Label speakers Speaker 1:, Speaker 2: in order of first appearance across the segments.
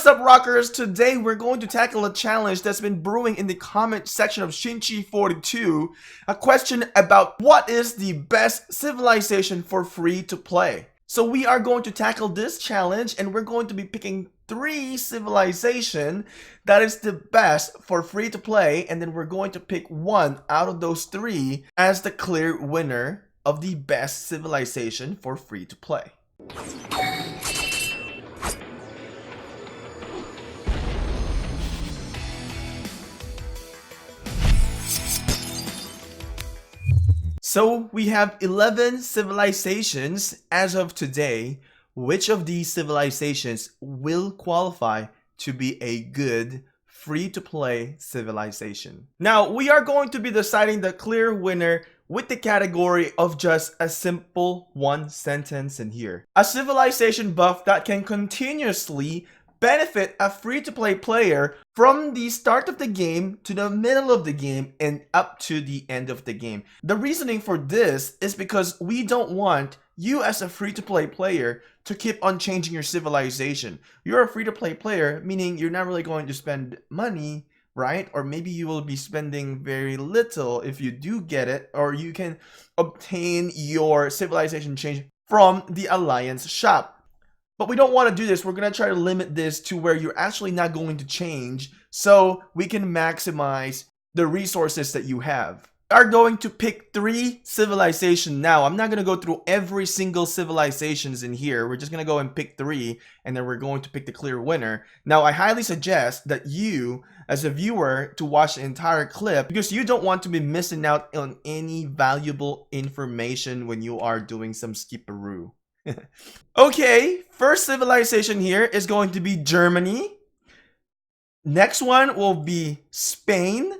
Speaker 1: What's up, rockers? Today we're going to tackle a challenge that's been brewing in the comment section of Shinchi42, a question about what is the best civilization for free to play. So we are going to tackle this challenge and we're going to be picking 3 civilization that is the best for free to play, and then we're going to pick one out of those 3 as the clear winner of the best civilization for free to play. So we have 11 civilizations as of today. Which of these civilizations will qualify to be a good free-to-play civilization? Now, we are going to be deciding the clear winner with the category of just a simple one sentence in here. A civilization buff that can continuously benefit a free-to-play player from the start of the game to the middle of the game and up to the end of the game. The reasoning for this is because we don't want you as a free-to-play player to keep on changing your civilization. You're a free-to-play player, meaning you're not really going to spend money, right? Or maybe you will be spending very little if you do get it, or you can obtain your civilization change from the Alliance shop. But we don't want to do this. We're going to try to limit this to where you're actually not going to change so we can maximize the resources that you have. We are going to pick 3 civilizations now. I'm not going to go through every single civilizations in here. We're just going to go and pick 3, and then we're going to pick the clear winner. Now, I highly suggest that you, as a viewer, to watch the entire clip because you don't want to be missing out on any valuable information when you are doing some skipperoo. Okay, first civilization here is going to be Germany. Next one will be Spain.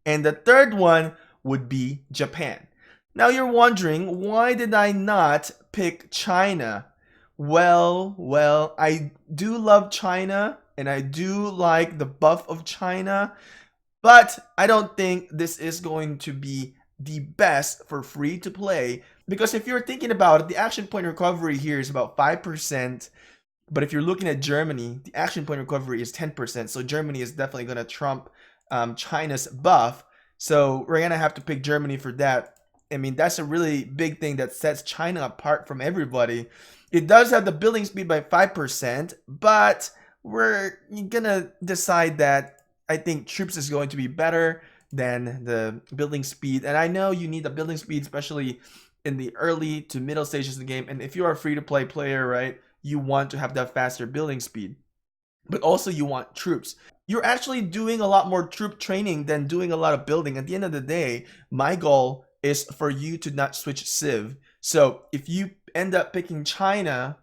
Speaker 1: And the third one would be Japan. Now you're wondering, why did I not pick China? Well, I do love China and I do like the buff of China, but I don't think this is going to be the best for free to play, because if you're thinking about it, the action point recovery here is about 5%, but if you're looking at Germany, the action point recovery is 10%, so Germany is definitely going to trump China's buff, so we're going to have to pick Germany for that. I mean, that's a really big thing that sets China apart from everybody. It does have the building speed by 5%, but we're going to decide that I think troops is going to be better than the building speed, and I know you need the building speed, especially in the early to middle stages of the game, and if you are a free-to-play player, right, you want to have that faster building speed, but also you want troops. You're actually doing a lot more troop training than doing a lot of building. At the end of the day, my goal is for you to not switch civ. So if you end up picking China,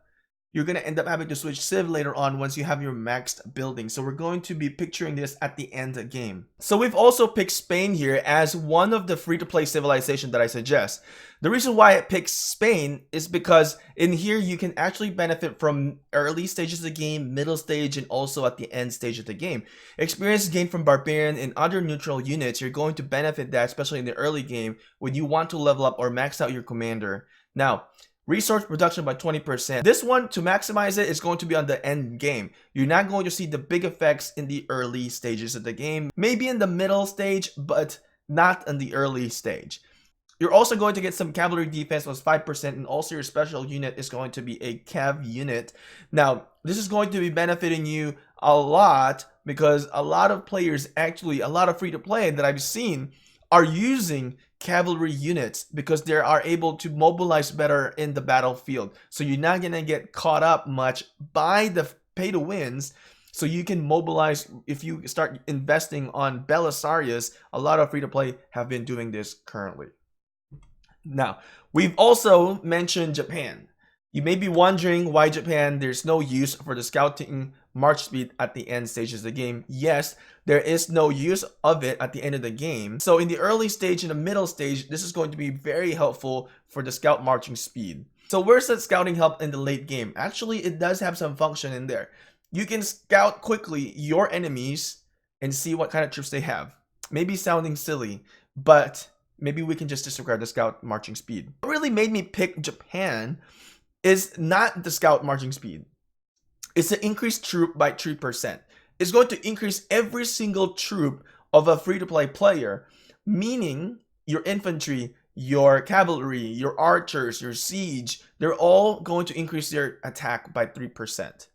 Speaker 1: you're going to end up having to switch civ later on once you have your maxed building. So we're going to be picturing this at the end of the game. So we've also picked Spain here as one of the free-to-play civilization that I suggest. The reason why I picked Spain is because in here you can actually benefit from early stages of the game, middle stage, and also at the end stage of the game. Experience gained from barbarian and other neutral units, you're going to benefit that, especially in the early game when you want to level up or max out your commander. Now, resource production by 20%. This one, to maximize it, is going to be on the end game. You're not going to see the big effects in the early stages of the game. Maybe in the middle stage, but not in the early stage. You're also going to get some cavalry defense plus 5%, and also your special unit is going to be a cav unit. Now, this is going to be benefiting you a lot because a lot of players, actually a lot of free-to-play that I've seen, are using cavalry units because they are able to mobilize better in the battlefield. So you're not going to get caught up much by the pay-to-wins. So you can mobilize if you start investing on Belisarius. A lot of free-to-play have been doing this currently. Now, we've also mentioned Japan. You may be wondering why Japan. There's no use for the scouting march speed at the end stages of the game. Yes, there is no use of it at the end of the game. So in the early stage and the middle stage, this is going to be very helpful for the scout marching speed. So where's that scouting help in the late game? Actually, it does have some function in there. You can scout quickly your enemies and see what kind of troops they have. Maybe sounding silly, but maybe we can just disregard the scout marching speed. What really made me pick Japan is not the scout marching speed. is to increase troop by 3%. It's going to increase every single troop of a free-to-play player, meaning your infantry, your cavalry, your archers, your siege, they're all going to increase their attack by 3%.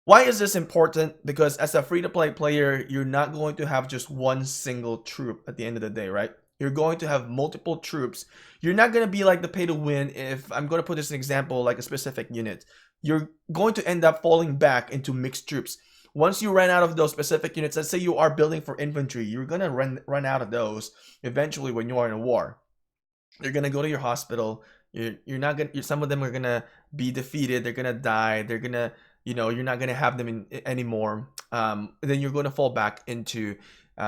Speaker 1: Why is this important? Because as a free-to-play player, you're not going to have just one single troop at the end of the day, right? You're going to have multiple troops. You're not going to be like the pay-to-win. If I'm going to put this in example, like a specific unit, you're going to end up falling back into mixed troops. Once you run out of those specific units, let's say you are building for infantry, you're going to run out of those eventually when you are in a war. You're going to go to your hospital. You're not going to, some of them are going to be defeated. They're going to die. They're going to, you're not going to have them anymore. Then you're going to fall back into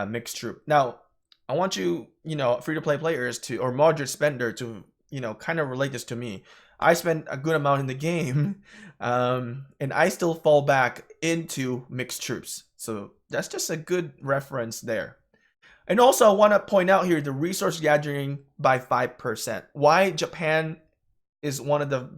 Speaker 1: mixed troop. Now, I want you, free-to-play players to, or moderate spender to, kind of relate this to me. I spend a good amount in the game, and I still fall back into mixed troops. So that's just a good reference there. And also, I want to point out here the resource gathering by 5%. Why Japan is one of the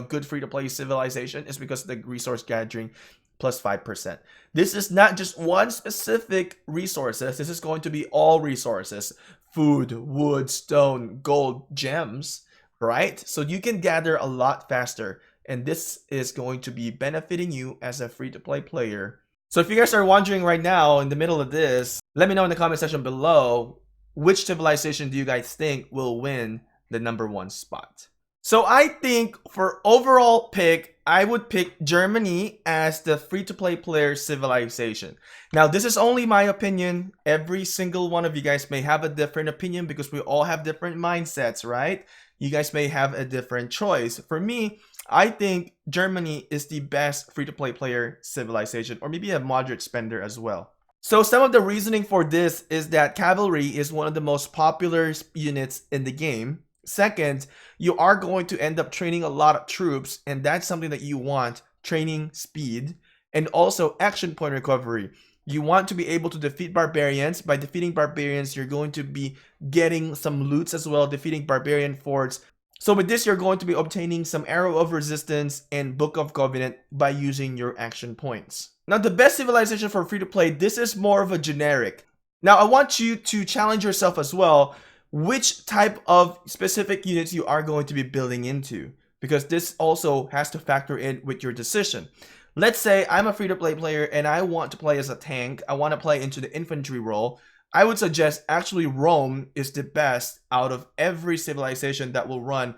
Speaker 1: good free-to-play civilization is because of the resource gathering plus 5%. This is not just one specific resources. This is going to be all resources: food, wood, stone, gold, gems, right? So you can gather a lot faster, and this is going to be benefiting you as a free-to-play player. So if you guys are wondering right now in the middle of this, let me know in the comment section below, which civilization do you guys think will win the #1 spot? So I think for overall pick, I would pick Germany as the free-to-play player civilization. Now, this is only my opinion. Every single one of you guys may have a different opinion because we all have different mindsets, right? You guys may have a different choice. For me, I think Germany is the best free-to-play player civilization, or maybe a moderate spender as well. So some of the reasoning for this is that cavalry is one of the most popular units in the game. Second, you are going to end up training a lot of troops, and that's something that you want: training speed, and also action point recovery. You want to be able to defeat barbarians. By defeating barbarians, you're going to be getting some loots as well, defeating barbarian forts. So with this, you're going to be obtaining some Arrow of Resistance and Book of Covenant by using your action points. Now, the best civilization for free-to-play, this is more of a generic. Now, I want you to challenge yourself as well, which type of specific units you are going to be building into, because this also has to factor in with your decision. Let's say I'm a free-to-play player and I want to play as a tank. I want to play into the infantry role. I would suggest actually Rome is the best out of every civilization that will run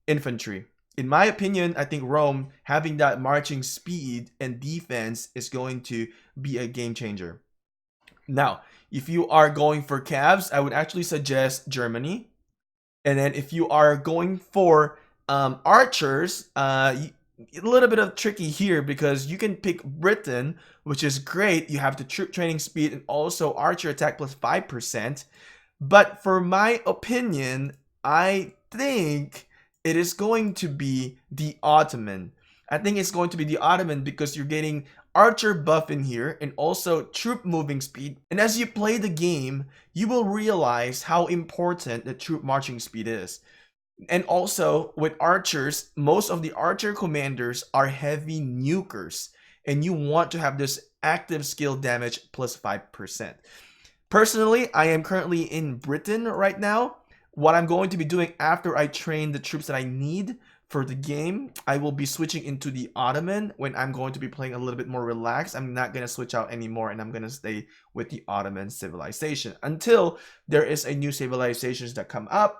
Speaker 1: infantry. In my opinion, I think Rome, having that marching speed and defense, is going to be a game changer. Now, if you are going for cavs, I would actually suggest Germany. And then if you are going for archers, a little bit of tricky here because you can pick Britain, which is great. You have the troop training speed and also archer attack plus 5%. But for my opinion, I think it is going to be the Ottoman. I think it's going to be the Ottoman because you're getting archer buff in here and also troop moving speed. And as you play the game, you will realize how important the troop marching speed is. And also with archers, most of the archer commanders are heavy nukers, and you want to have this active skill damage plus 5%. Personally, I am currently in Britain right now. What I'm going to be doing after I train the troops that I need for the game, I will be switching into the Ottoman when I'm going to be playing a little bit more relaxed. I'm not going to switch out anymore, and I'm going to stay with the Ottoman civilization until there is a new civilizations that come up.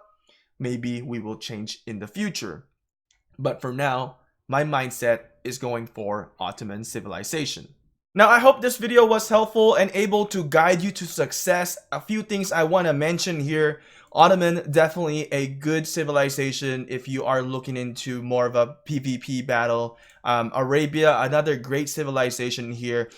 Speaker 1: Maybe we will change in the future. But for now, my mindset is going for Ottoman civilization. Now, I hope this video was helpful and able to guide you to success. A few things I want to mention here. Ottoman, definitely a good civilization if you are looking into more of a PvP battle. Arabia, another great civilization here.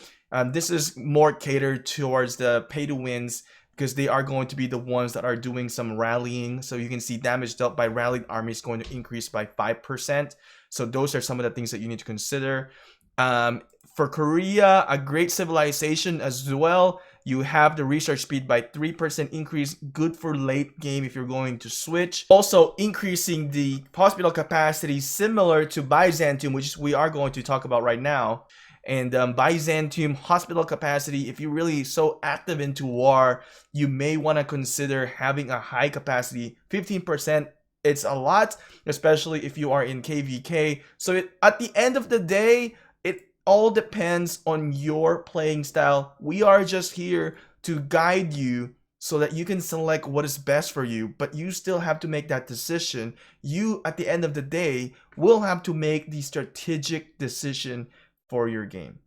Speaker 1: This is more catered towards the pay-to-wins because they are going to be the ones that are doing some rallying. So you can see damage dealt by rallied armies going to increase by 5%. So those are some of the things that you need to consider. For Korea, a great civilization as well. You have the research speed by 3% increase, good for late game if you're going to switch. Also increasing the hospital capacity similar to Byzantium, which we are going to talk about right now. And Byzantium hospital capacity, if you're really so active into war, you may want to consider having a high capacity. 15%, it's a lot, especially if you are in KVK. So at the end of the day, it all depends on your playing style. We are just here to guide you so that you can select what is best for you, but you still have to make that decision. You, at the end of the day, will have to make the strategic decision for your game.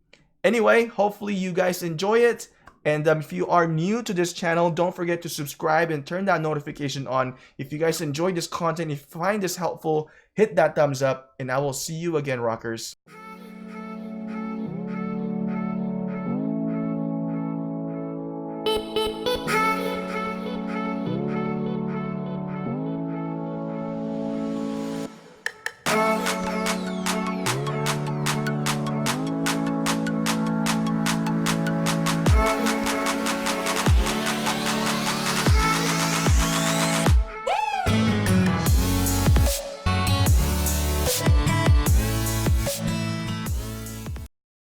Speaker 1: Anyway, hopefully you guys enjoy it. And if you are new to this channel, don't forget to subscribe and turn that notification on. If you guys enjoy this content, if you find this helpful, hit that thumbs up, and I will see you again, rockers.